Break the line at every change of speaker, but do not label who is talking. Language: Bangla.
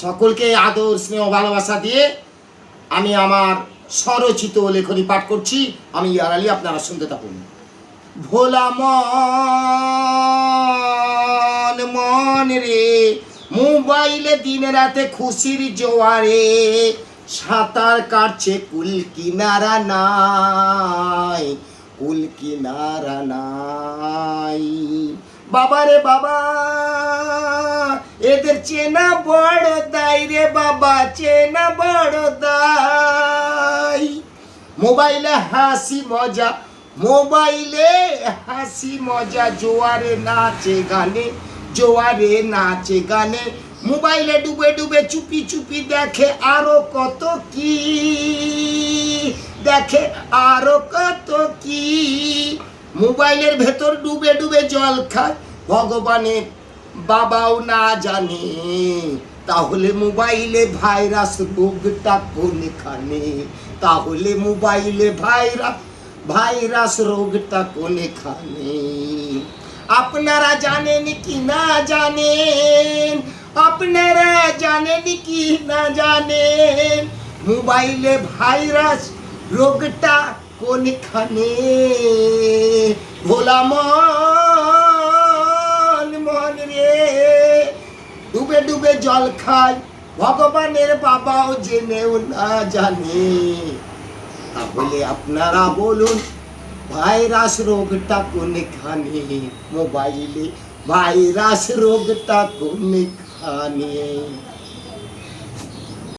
সকলকে আদর স্নেহ ভালোবাসা দিয়ে আমি আমার স্বরচিত লেখনী পাঠ করছি। আমি ইয়ার আলী, আপনারা শুনতে থাকুন। ভোলা মন মন রে, মোবাইলে দিন রাতে খুশির জোয়ারে, সাঁতার কাটছে কুল কিনারা নাই, কুল কিনারা নাই। বাবা রে বাবা, এদের চেনা বড় দায় রে বাবা, চেনা বড় দায়। মোবাইলে হাসি মজা, মোবাইলে হাসি মজা, জোয়ারে নাচে গানে, জোয়ারে নাচে গানে। মোবাইলে ডুবে ডুবে চুপি চুপি দেখে আরো কত কি, দেখে আরো কত কি। মোবাইলের ভেতর ডুবে ডুবে জল খায়, ভগবানের বাবাও না জানে। তাহলে মোবাইলে ভাইরাস রোগটা কোনখানে, তাহলে মোবাইলে ভাইরাস রোগটা কোনখানে। আপনারা জানেন কি না জানেন, আপনারা জানেন কি না জানেন, মোবাইলে ভাইরাস রোগটা কোনখানে। ভোলা মন মন রে, ডুবে ডুবে জল খায়, ভগবানের বাবাও জেনেও না জানে। তাহলে আপনারা বলুন, ভাইরাস রোগটা কোনখানে, মোবাইলে ভাইরাস রোগটা কোনখানে।